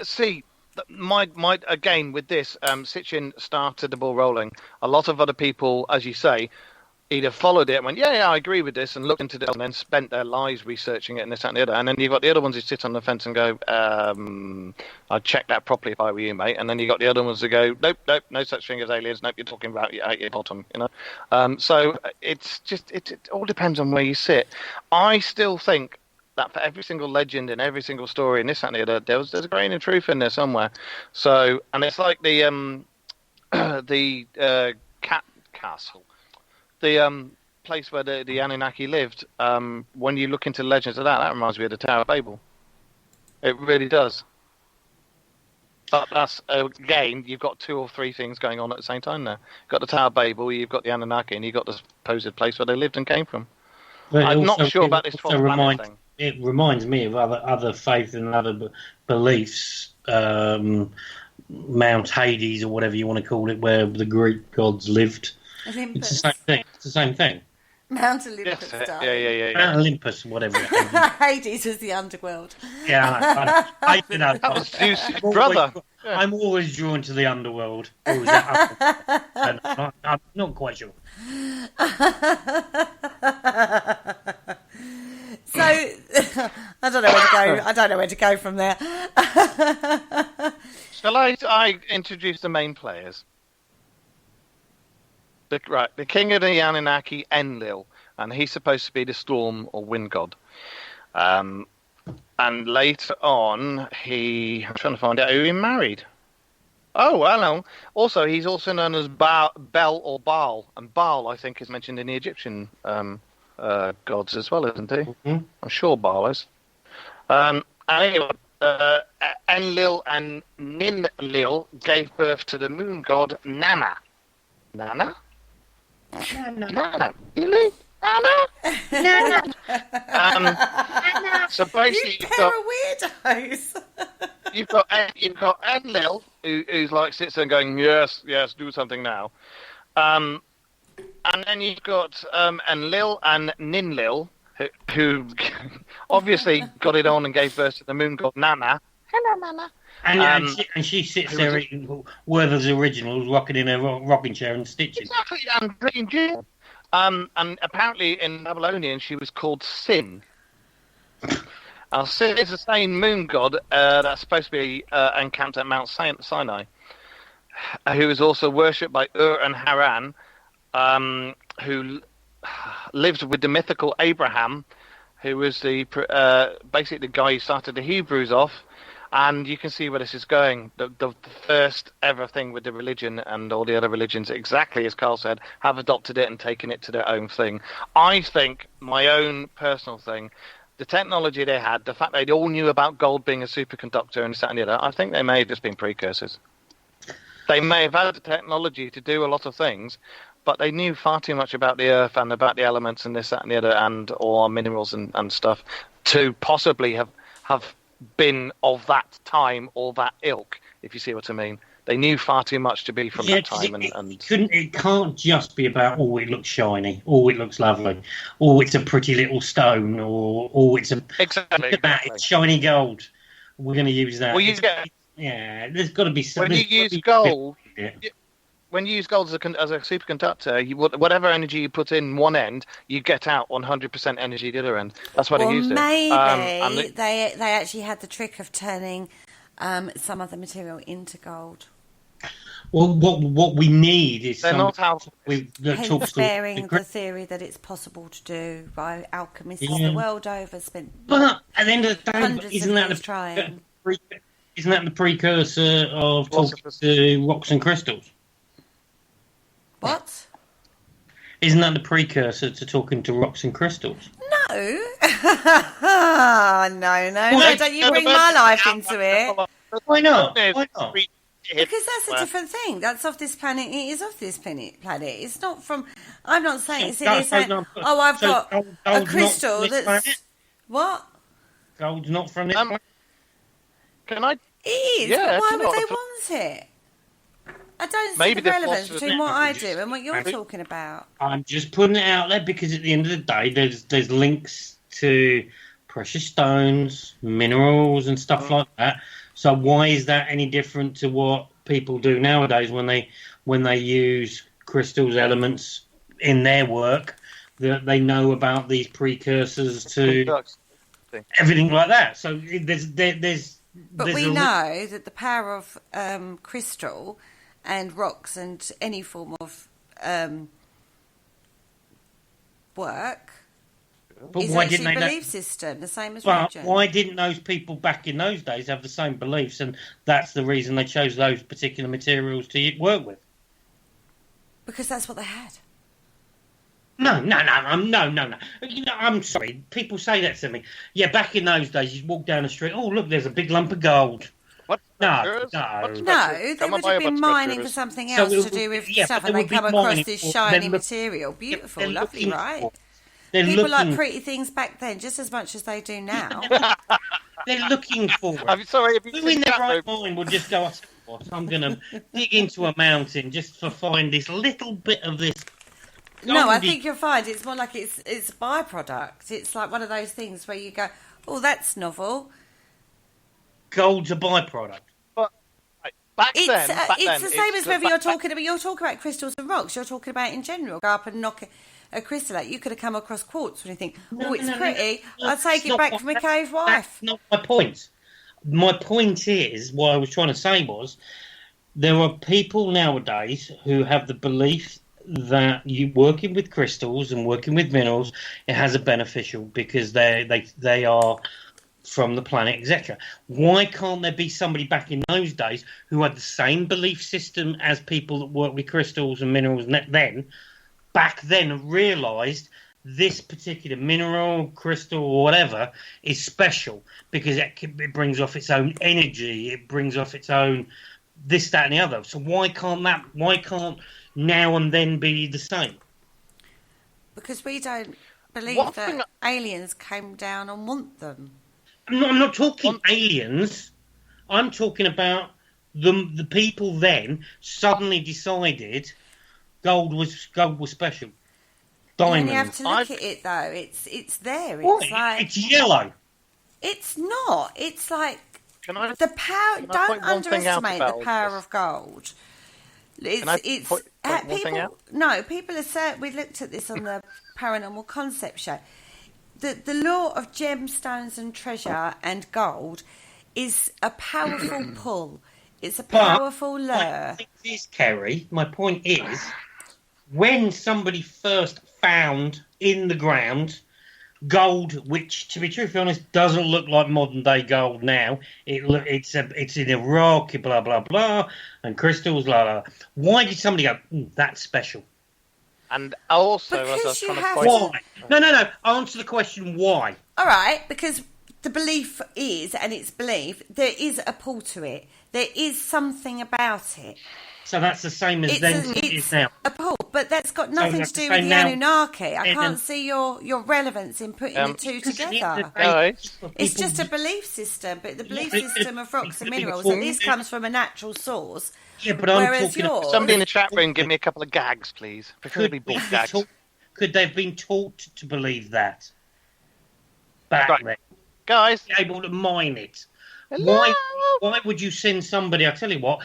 See, my again with this, Sitchin started the ball rolling. A lot of other people, as you say, either followed it and went, yeah, I agree with this, and looked into it, and then spent their lives researching it and this, that, and the other. And then you've got the other ones who sit on the fence and go, I'd check that properly if I were you, mate. And then you've got the other ones who go, nope, no such thing as aliens. Nope, you're talking about your bottom, you know. So it's just, it all depends on where you sit. I still think that for every single legend and every single story and this, that, and the other, there's a grain of truth in there somewhere. So, and it's like the cat castle. The place where the Anunnaki lived, when you look into legends of that reminds me of the Tower of Babel. It really does. But that's, again, you've got 2 or 3 things going on at the same time there. You've got the Tower of Babel, you've got the Anunnaki, and you've got the supposed place where they lived and came from. But I'm not sure about this 12th planet thing. It reminds me of other faiths and other beliefs, Mount Hades or whatever you want to call it, where the Greek gods lived. Olympus. It's the same thing. It's the same thing. Mount Olympus. Yes, yeah. Mount Olympus, whatever. Hades is the underworld. Yeah, I know. That was Zeus' brother. I'm always drawn to the underworld. And I'm not quite sure. So I don't know where to go. I don't know where to go from there. Shall I introduce the main players? The king of the Anunnaki, Enlil, and he's supposed to be the storm or wind god. And later on, I'm trying to find out who he married. Oh, hello. Also, he's also known as Bel or Baal, and Baal, I think, is mentioned in the Egyptian gods as well, isn't he? Mm-hmm. I'm sure Baal is. Anyway, Enlil and Ninlil gave birth to the moon god Nana. Nana? Nana. Really? Nana? So basically, you pair of weirdos. you've got Enlil, who's like sits there going, yes, do something now. And then you've got Enlil and Ninlil, who obviously got it on and gave birth to the moon god Nana. Hello, Nana. And she sits there eating Werther's originals, rocking in a rocking chair and stitching. Exactly, and drinking gin. And apparently in Babylonian she was called Sin. Sin is the same moon god that's supposed to be encamped at Mount Sinai, who is also worshipped by Ur and Haran, who lived with the mythical Abraham, who was basically the guy who started the Hebrews off. And you can see where this is going. The first ever thing with the religion and all the other religions, exactly as Carl said, have adopted it and taken it to their own thing. I think, my own personal thing, the technology they had, the fact they all knew about gold being a superconductor and this, that, and the other, I think they may have just been precursors. They may have had the technology to do a lot of things, but they knew far too much about the earth and about the elements and this, that, and the other, and all minerals and stuff, to possibly have been of that time or that ilk, if you see what I mean. They knew far too much to be from that time. It can't just be about, it looks shiny, it looks lovely, it's a pretty little stone, or it's exactly. It's shiny gold. We're going to use that. Well, there's got to be something. When you use gold as a superconductor, whatever energy you put in one end, you get out 100% energy the other end. That's what they used it. Maybe they actually had the trick of turning some other material into gold. Well, what we need is hence bearing the theory that it's possible to do by alchemists the world over spent. But at the end of the day, isn't that the precursor of talking to rocks and crystals? What? Isn't that the precursor to talking to rocks and crystals? No. No. Don't you bring my life into it. Why not? Because that's a different thing. That's off this planet. It is off this planet. It's not from... I'm not saying it's in saying, I've got a crystal that's... Planet? What? Gold's not from this planet? Can I... It is, but why would they want it? I don't see the relevance between what I do and what you're talking about. I'm just putting it out there because at the end of the day, there's links to precious stones, minerals and stuff like that So why is that any different to what people do nowadays when they use crystals, elements in their work, that they know about these precursors to everything like that? So there's but we know that the power of crystal and rocks and any form of work but is why actually didn't a they belief system, the same as but religion. why didn't those people back in those days have the same beliefs, and that's the reason they chose those particular materials to work with? Because that's what they had. No. You know, I'm sorry. People say that to me. Yeah, back in those days, you'd walk down the street. Oh, look, there's a big lump of gold. What? No. They would have been mining for something else to do with stuff, and they come across this shiny material. Beautiful, lovely, right? People like pretty things back then just as much as they do now. They're looking for it. I'm sorry. Who in their right mind would just go, I'm going to dig into a mountain just to find this little bit of this. No, I think you'll find it's more like it's a byproduct. It's like one of those things where you go, oh, that's novel. Gold's a byproduct. But back then, it's the same as whether you're talking about crystals and rocks. You're talking about in general. Go up and knock a crystal out. You could have come across quartz when you think, it's pretty. I'll take it back from my cave wife. That's not my point. My point is, what I was trying to say was, there are people nowadays who have the belief that you working with crystals and working with minerals, it has a beneficial because they are from the planet, etc. Why can't there be somebody back in those days who had the same belief system as people that work with crystals and minerals back then realised this particular mineral, crystal, or whatever is special because it brings off its own energy, it brings off its own this, that, and the other. So why can't now and then be the same? Because we don't believe that aliens came down and want them. I'm not talking aliens. I'm talking about the people then suddenly decided gold was special. Diamonds. You have to look at it though. It's there. It's yellow. It's not. It's like the power. Don't underestimate the power of gold. People are certain. We looked at this on the Paranormal Concept Show. The law of gemstones and treasure and gold is a powerful pull. It's a powerful lure. My point is, when somebody first found in the ground gold, which, to be truthfully honest, doesn't look like modern day gold now. It's in a rock, blah blah blah, and crystals, blah blah. Why did somebody go, that's special? And also, why? No. Answer the question. Why? All right, because the belief is, and it's belief, there is a pull to it. There is something about it. So that's the same as then it is now. A pull, but that's got nothing to do with the Anunnaki. I can't see your relevance in putting the two together. It's just a belief system, but the belief system of rocks and minerals, and this comes from a natural source. Yeah, but I'm talking. Somebody in the chat room, give me a couple of gags, please. Preferably bulk gags. Could they have been taught to believe that back then? Guys, be able to mine it. Why would you send somebody? I'll tell you what.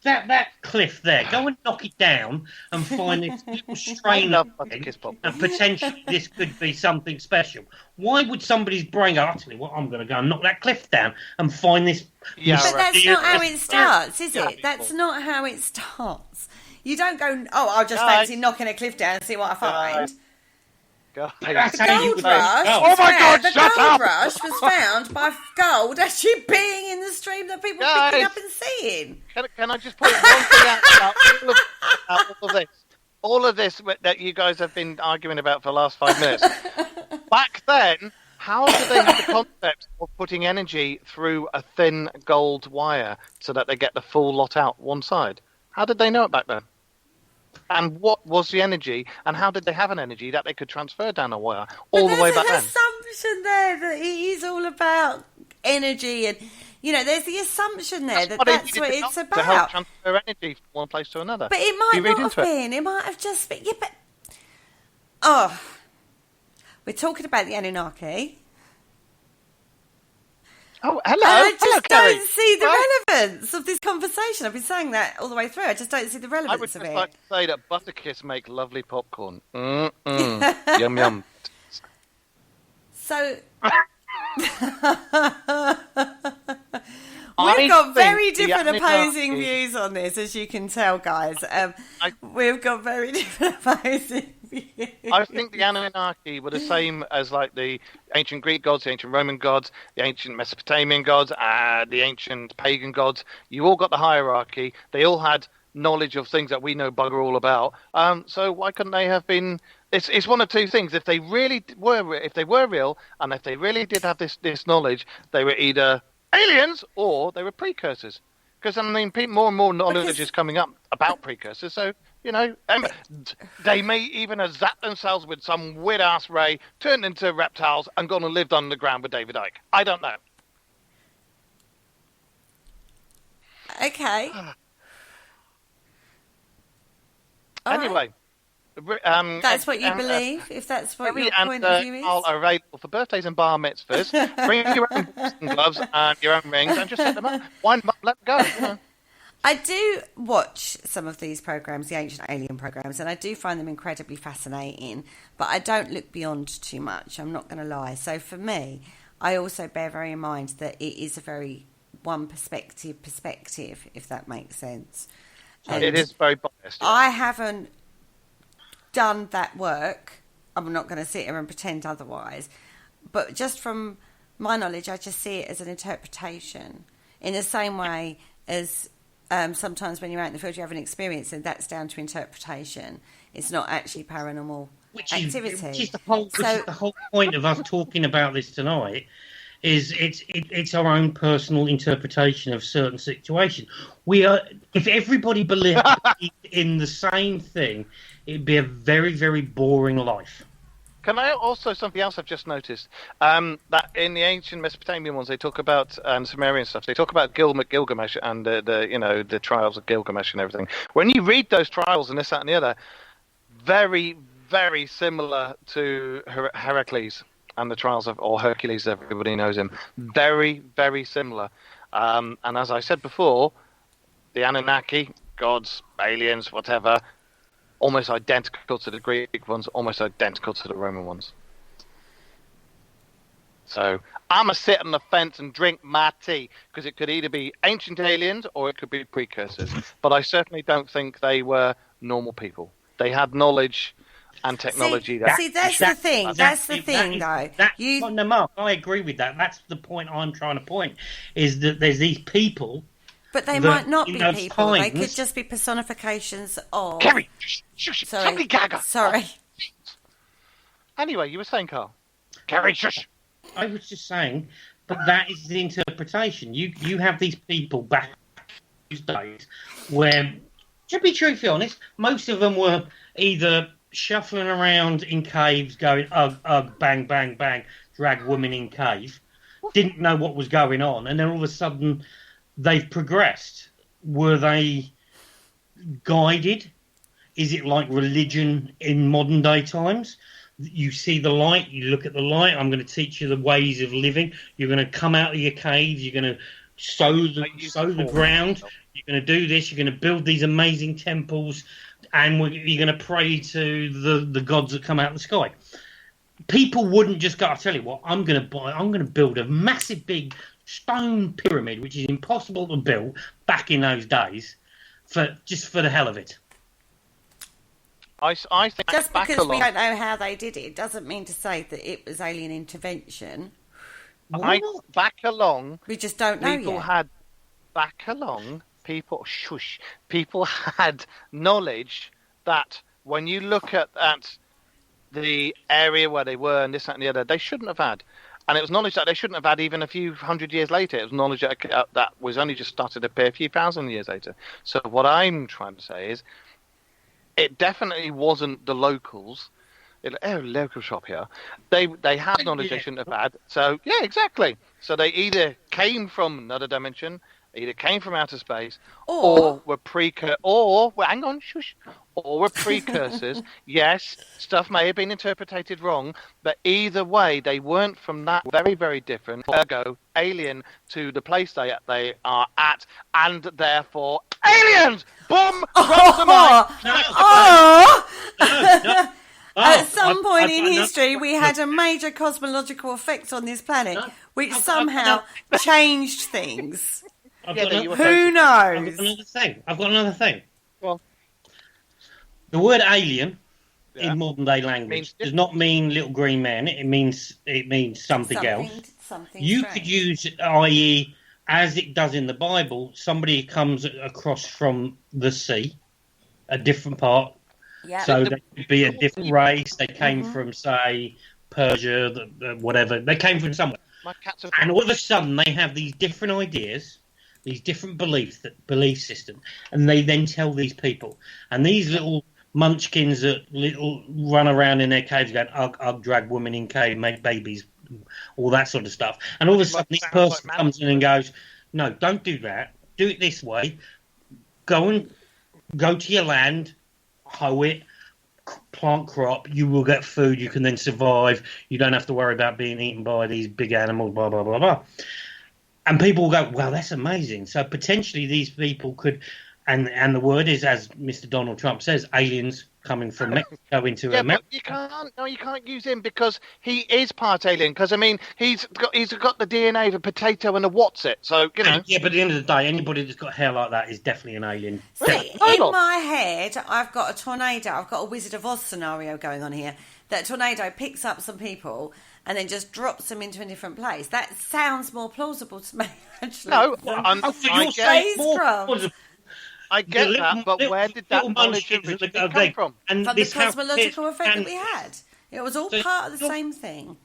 That cliff there, go and knock it down and find this little strain of it, and potentially this could be something special. Why would somebody's brain go, I'll tell you what, I'm going to go and knock that cliff down and find this... But that's not how it starts, is it? That's not how it starts. You don't go, I'll just fancy knocking a cliff down and see what I find. God. The gold rush. The gold rush was found by gold actually being in the stream that people were picking up and seeing. Can I just point one thing out about all of this? All of this that you guys have been arguing about for the last 5 minutes. Back then, how did they have the concept of putting energy through a thin gold wire so that they get the full lot out one side? How did they know it back then? And what was the energy, and how did they have an energy that they could transfer down a wire all the way back then? There's an assumption there that it is all about energy, and there's the assumption there that's what it's about. To help transfer energy from one place to another. But it might not have been. It might have just been. Yeah, but we're talking about the Anunnaki. Oh, hello. I just Carrie. don't see the relevance of this conversation. I've been saying that all the way through. I just don't see the relevance I would of just it. like to say that Butterkiss make lovely popcorn. Yum, yum. So... We've got very different opposing views on this, as you can tell, guys. We've got very different opposing views. I think the Anunnaki were the same as like the ancient Greek gods, the ancient Roman gods, the ancient Mesopotamian gods, the ancient pagan gods. You all got the hierarchy. They all had knowledge of things that we know bugger all about. So why couldn't they have been? It's one of two things. If they really were real, and if they really did have this knowledge, they were either aliens or they were precursors. Because I mean, more and more knowledge is coming up about precursors. So they may even have zapped themselves with some weird ass ray, turned into reptiles, and gone and lived underground with David Icke. I don't know. Okay. Anyway. That's what you believe, if that's what your point of view is? Are available for birthdays and bar mitzvahs. Bring your own boxing gloves and your own rings and just set them up. Wind them up, let them go. I do watch some of these programs, the ancient alien programs, and I do find them incredibly fascinating, but I don't look beyond too much, I'm not going to lie. So for me, I also bear very in mind that it is a very one perspective, if that makes sense. And it is very biased. Yeah. I haven't done that work. I'm not going to sit here and pretend otherwise, but just from my knowledge, I just see it as an interpretation in the same way as sometimes when you're out in the field you have an experience and that's down to interpretation. It's not actually paranormal activity. Which is the whole point of us talking about this tonight. Is it's our own personal interpretation of certain situation. If everybody believed in the same thing, it'd be a very, very boring life. Can I also, something else I've just noticed, that in the ancient Mesopotamian ones, they talk about, and Sumerian stuff, they talk about Gilgamesh and the trials of Gilgamesh and everything. When you read those trials and this, that, and the other, very, very similar to Heracles and the trials of, or Hercules, everybody knows him. Very, very similar. And as I said before, the Anunnaki, gods, aliens, whatever, almost identical to the Greek ones, almost identical to the Roman ones. So I'm going to sit on the fence and drink my tea, because it could either be ancient aliens or it could be precursors. But I certainly don't think they were normal people. They had knowledge and technology. That's the thing. That's the thing, though. No, Mark, I agree with that. That's the point I'm trying to point, is that there's these people. But they might not be people. They could just be personifications of... Kerry, shush, somebody gaga. Sorry. Anyway, you were saying, Carl. Kerry, shush. I was just saying, but that is the interpretation. You have these people back those days where, to be truthfully honest, most of them were either shuffling around in caves going, ugh, ugh, bang, bang, bang, drag woman in cave, didn't know what was going on, and then all of a sudden they've progressed. Were they guided? Is it like religion in modern day times? You see the light, you look at the light, I'm going to teach you the ways of living. You're going to come out of your caves, you're going to sow the ground, you're going to do this, you're going to build these amazing temples, and you're going to pray to the gods that come out of the sky. People wouldn't just go, I'll tell you what, I'm going to build a massive big stone pyramid, which is impossible to build back in those days, for the hell of it. I think just because we don't know how they did it doesn't mean to say that it was alien intervention. Back along, we just don't know yet. People had knowledge that when you look at the area where they were and this, that, and the other, they shouldn't have had. And it was knowledge that they shouldn't have had even a few hundred years later. It was knowledge that was only just started to appear a few thousand years later. So what I'm trying to say is, it definitely wasn't the locals. Local shop here. They had knowledge they shouldn't have had. So yeah, exactly. So they either came from another dimension, either came from outer space, or were or were precursors. Yes, stuff may have been interpreted wrong, but either way, they weren't from that very, very different, ergo, alien to the place they are at, and therefore, aliens! Boom! At some point in history, we had a major cosmological effect on this planet, which somehow changed things. Who knows? I've got another thing. Well, the word alien in modern day language does not mean little green man. It means something else. You could use, i.e., as it does in the Bible, somebody comes across from the sea, a different part. Yeah. So they could be a different race. They came from, say, Persia, whatever. They came from somewhere. And all of a sudden, they have these different ideas, these different belief systems, and they then tell these people. And these little munchkins that run around in their caves going, I'll drag women in cave, make babies, all that sort of stuff. And all of a sudden, this person comes in and goes, no, don't do that. Do it this way. Go to your land, hoe it, plant crop, you will get food, you can then survive, you don't have to worry about being eaten by these big animals, blah, blah, blah, blah. And people will go, wow, that's amazing. So potentially these people could, and the word is, as Mr. Donald Trump says, aliens coming from Mexico into America. But you can't use him because he is part alien. Because I mean, he's got the DNA of a potato and a what's it. So you know. Yeah, but at the end of the day, anybody that's got hair like that is definitely an alien. See, in my head, I've got a tornado. I've got a Wizard of Oz scenario going on here. That tornado picks up some people and then just drops them into a different place. That sounds more plausible to me, actually. No, I get that, but where did that knowledge originally come from? And from the cosmological effect that we had. It was all part of the same thing.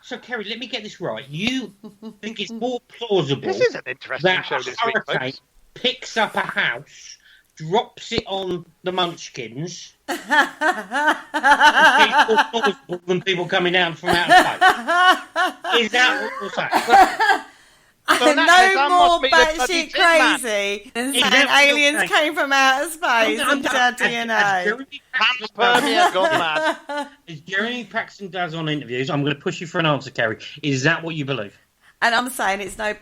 So, Kerry, let me get this right. You think it's more plausible this is an interesting show this week, folks. Picks up a house, drops it on the munchkins, and it's more plausible than people coming down from outer space? Is that what you're saying? No more batshit crazy than saying aliens came from outer space and our DNA. Panspermia gone mad. As Jeremy Paxton does on interviews, I'm going to push you for an answer, Kerry. Is that what you believe? And I'm saying it's no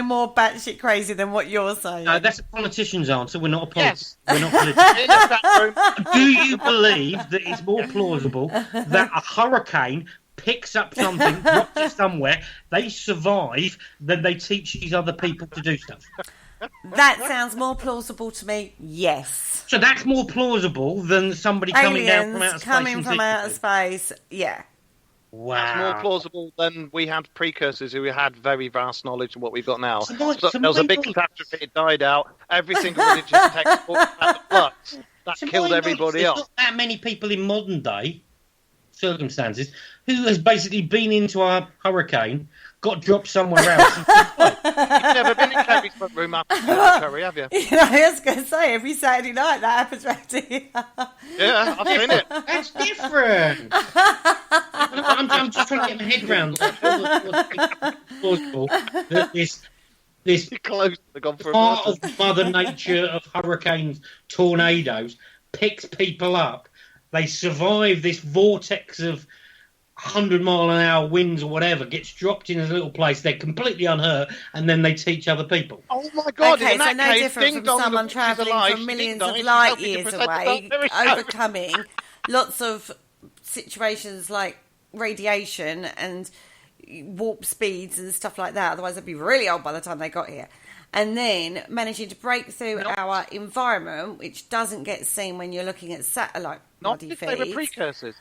more batshit crazy than what you're saying. No, that's a politician's answer. We're not a politician. We're not politicians. Do you believe that it's more plausible that a hurricane picks up something, drops it somewhere, they survive, then they teach these other people to do stuff? That sounds more plausible to me, yes. So that's more plausible than somebody coming down from outer space. Coming from outer space, yeah. Wow. That's more plausible than we had precursors who had very vast knowledge of what we've got now. There was a big catastrophe, it died out, every single religious text about the floods. That killed everybody else. There's not that many people in modern day circumstances who has basically been into a hurricane, got dropped somewhere else. You've never been in Kerry's front room after Kerry, have you? I was going to say, every Saturday night that happens right here. Yeah, I've seen it. That's different. I'm just trying to get my head around this part of Mother Nature of hurricanes, tornadoes, picks people up. They survive this vortex of 100-mile-an-hour winds or whatever, gets dropped in a little place, they're completely unhurt, and then they teach other people. Oh my God! Okay, so no different from someone travelling from millions of light years away, overcoming lots of situations like radiation and warp speeds and stuff like that. Otherwise, they'd be really old by the time they got here. And then managing to break through our environment, which doesn't get seen when you're looking at satellite body feeds. Not if they were precursors.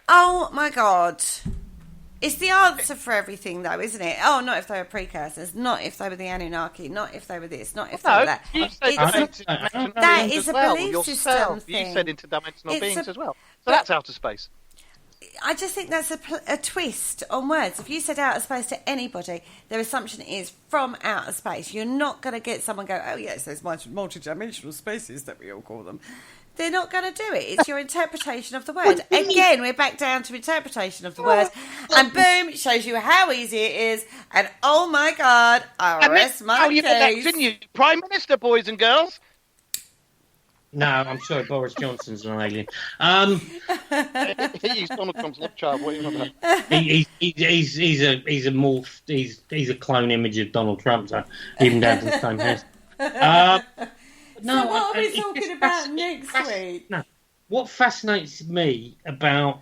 Oh, my God. It's the answer for everything, though, isn't it? Oh, not if they were precursors. Not if they were the Anunnaki. Not if they were this. Not if they were that. That is a belief system thing. You said interdimensional beings as well. So that's outer space. I just think that's a twist on words. If you said outer space to anybody, their assumption is from outer space. You're not going to get someone go, oh, yes, there's multi-dimensional spaces that we all call them. They're not going to do it. It's your interpretation of the word. Again, we're back down to interpretation of the word. And boom, it shows you how easy it is. And oh, my God, I rest my case. Didn't you? Prime Minister, boys and girls. No, I'm sorry, Boris Johnson's an alien. He's Donald Trump's love child. What are you on about? He's a morph. He's a clone image of Donald Trump. So even down to the same hair. No, so what are we talking about next week? No, what fascinates me about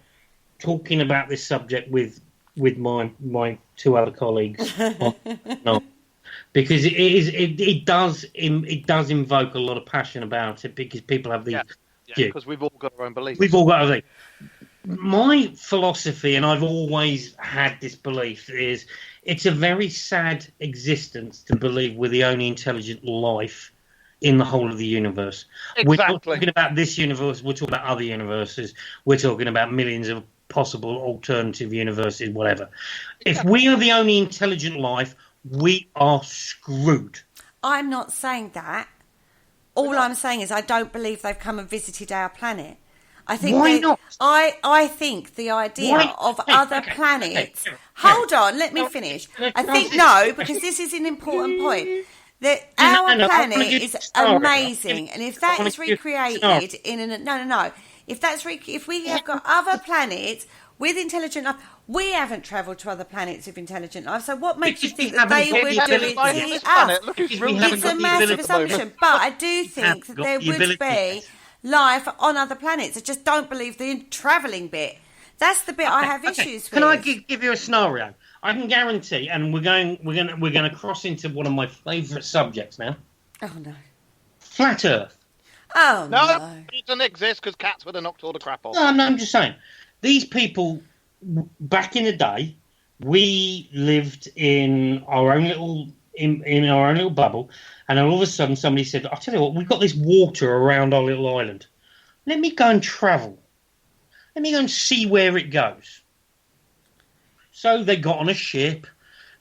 talking about this subject with my two other colleagues, because it does invoke a lot of passion about it, because people have these. Yeah, because we've all got our own beliefs. We've all got our thing. My philosophy, and I've always had this belief, is it's a very sad existence to believe we're the only intelligent life in the whole of the universe. Exactly. We're not talking about this universe, we're talking about other universes, we're talking about millions of possible alternative universes, whatever. If we are the only intelligent life, we are screwed. I'm not saying that. All I'm saying is I don't believe they've come and visited our planet. I think Why not? I think the idea of other planets... Hold on, let me finish. I think no, because this is an important point. That our planet is amazing, and if that is recreated in an if we have got other planets with intelligent life, we haven't travelled to other planets with intelligent life. So what makes you think that they would do it to us? It's a massive assumption, but I do think that there would be life on other planets. I just don't believe the travelling bit. That's the bit I have issues with. Can I give you a scenario? I can guarantee, and we're going to cross into one of my favourite subjects now. Oh no! Flat Earth. Oh no! It doesn't exist because cats would have knocked all the crap off. No, I'm just saying. These people, back in the day, we lived in our own little in our own little bubble, and then all of a sudden somebody said, "I'll tell you what, we've got this water around our little island. Let me go and travel. Let me go and see where it goes." So they got on a ship,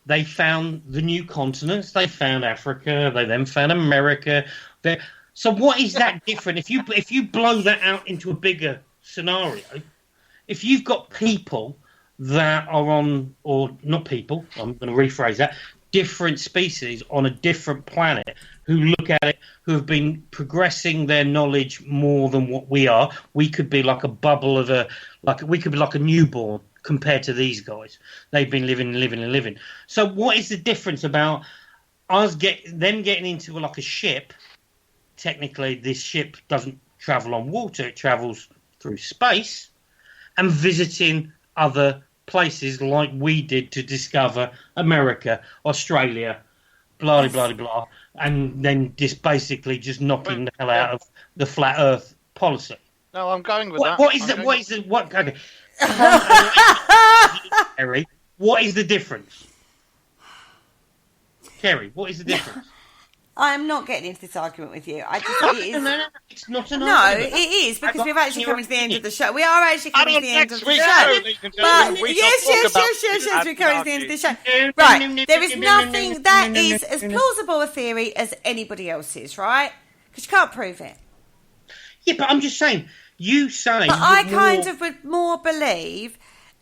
they found the new continents, they found Africa, they then found America. So what is that different? If you blow that out into a bigger scenario, if you've got people that are on, or not people, I'm going to rephrase that, different species on a different planet who look at it, who have been progressing their knowledge more than what we are, we could be like a bubble of we could be like a newborn compared to these guys. They've been living. So what is the difference about us them getting into like a ship? Technically, this ship doesn't travel on water, it travels through space, and visiting other places like we did to discover America, Australia, blah, blah, blah, and then just basically just knocking the hell out of the flat Earth policy. No, I'm going with that. Okay. Kerry, what is the difference? Kerry, what is the difference? I am not getting into this argument with you. No, it's not an argument. No, it is, because we've actually come to the end of the show. We are actually coming to the end of the show. But yes, we're coming to the end of the show. Right, there is nothing that is as plausible a theory as anybody else's, right? Because you can't prove it. Yeah, but I'm just saying, you say... But I kind of would more believe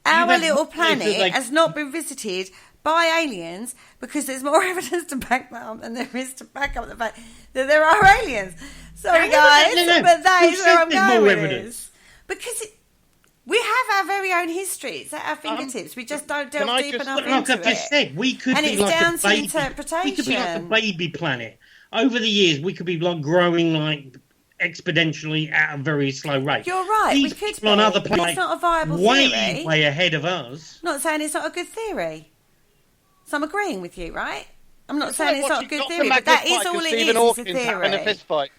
our little planet has not been visited by aliens, because there's more evidence to back that up than there is to back up the fact that there are aliens. Sorry, guys, but that is where I'm going with this. Because we have our very own history. It's at our fingertips. We just don't delve deep enough into it. Like I've just said, we could be like down to interpretation. We could be like a baby planet. Over the years, we could be like growing like exponentially at a very slow rate. You're right. These we could people on other planets, it's not a viable theory. Way ahead of us. Not saying it's not a good theory. So I'm agreeing with you, right? I'm not saying it's not a good theory, but that is all it is, it's a theory. In a fist fight.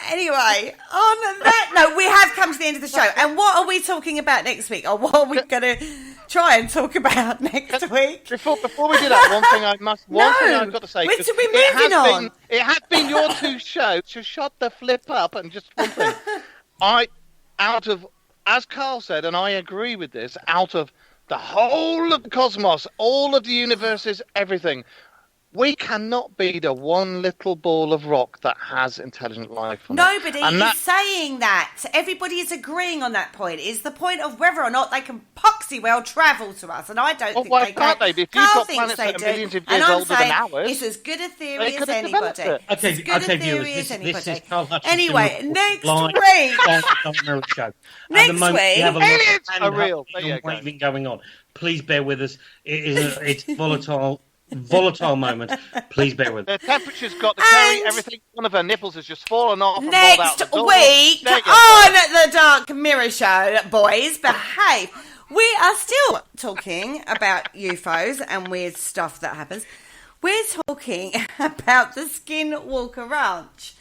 Anyway, on that note, we have come to the end of the show. And what are we talking about next week? Or what are we going to try and talk about next week? Before we do that, one thing I've got to say. We're moving on. It has been your two shows to shut the flip up. And just one thing. As Carl said, and I agree with this, out of the whole of the cosmos, all of the universes, everything, We cannot be the one little ball of rock that has intelligent life on Nobody it. is saying that. Everybody is agreeing on that point. It's the point of whether or not they can poxy well travel to us, and I don't think they can. If you've got planets that are millions of years older than ours, it's as good a theory as anybody. Okay, viewers, this is Carl Hutchinson. Anyway, next week. Next week, aliens are real. Waving going on. Please bear with us. It's volatile moment. Please bear with us. The temperature's got the Kerry, everything. One of her nipples has just fallen off. And next out the week on the Dark Mirror Show, boys, behave. We are still talking about UFOs and weird stuff that happens. We're talking about the Skinwalker Ranch.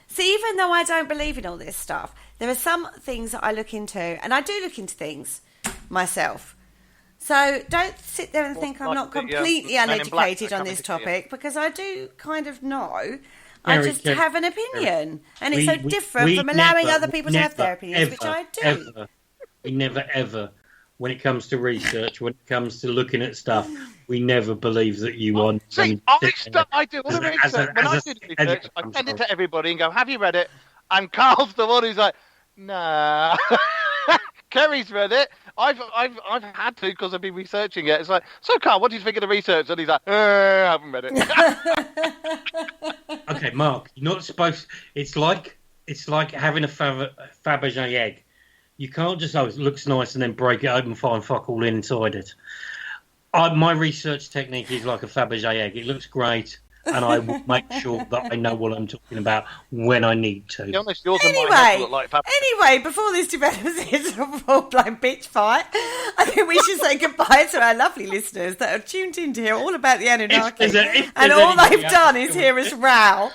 See, even though I don't believe in all this stuff, there are some things that I look into, and I do look into things myself. So don't sit there and think I'm not completely uneducated on this topic, because I do kind of know. I just have an opinion. And it's so different from allowing other people to have their opinions, which I do. We never, ever, when it comes to research, when it comes to looking at stuff, we never believe that you want... See, I do all the research. When I do the research, I send it to everybody and go, have you read it? And Carl's the one who's like, nah. Kerry's read it. I've had to because I've been researching it. It's like, so Carl, what do you think of the research? And he's like, I haven't read it. Okay, Mark, you're not supposed. It's like having a Fabergé egg. You can't just it looks nice and then break it open and find fuck all inside it. My research technique is like a Fabergé egg. It looks great, and I will make sure that I know what I'm talking about when I need to. Be honest, yours and mine look like anyway, before this develops into a full-blown bitch fight, I think we should say goodbye to our lovely listeners that are tuned in to hear all about the Anunnaki, and all they've done is hear us row.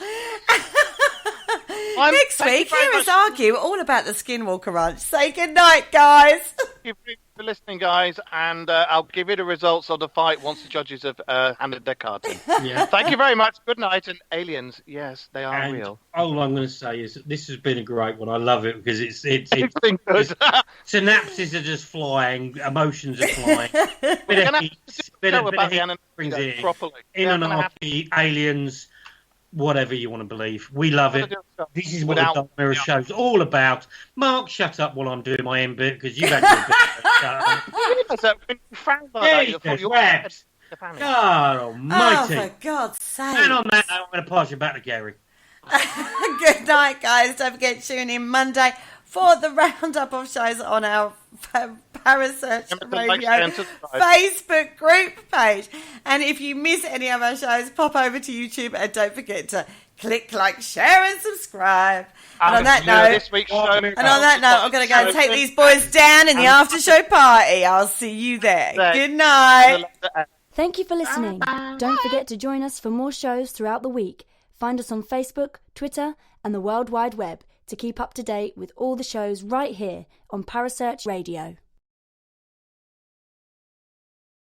Next week, hear us argue all about the Skinwalker Ranch. Say good night, guys. Thank you for listening, guys, and I'll give you the results of the fight once the judges have handed their cards in. Yeah. Thank you very much. Good night, and aliens, yes, they are real. All I'm going to say is that this has been a great one. I love it because it's been good. Synapses are just flying, emotions are flying. bit of heat brings it in. Annunaki, aliens. Whatever you want to believe. We love it. This is what the Dark Mirror Show's all about. Mark, shut up while I'm doing my end bit, because you've had your bit. God almighty. Oh, for God's sake. And on that note, I'm going to pass you back to Gary. Good night, guys. Don't forget to tune in Monday for the roundup of shows on our Parasearch Radio Facebook group page. And if you miss any of our shows, pop over to YouTube and don't forget to click like, share and subscribe. And on that note, I'm going to go and take these boys down in the after show party. I'll see you there. Good night. Thank you for listening. Don't forget to join us for more shows throughout the week. Find us on Facebook, Twitter and the World Wide Web to keep up to date with all the shows right here on Parasearch Radio.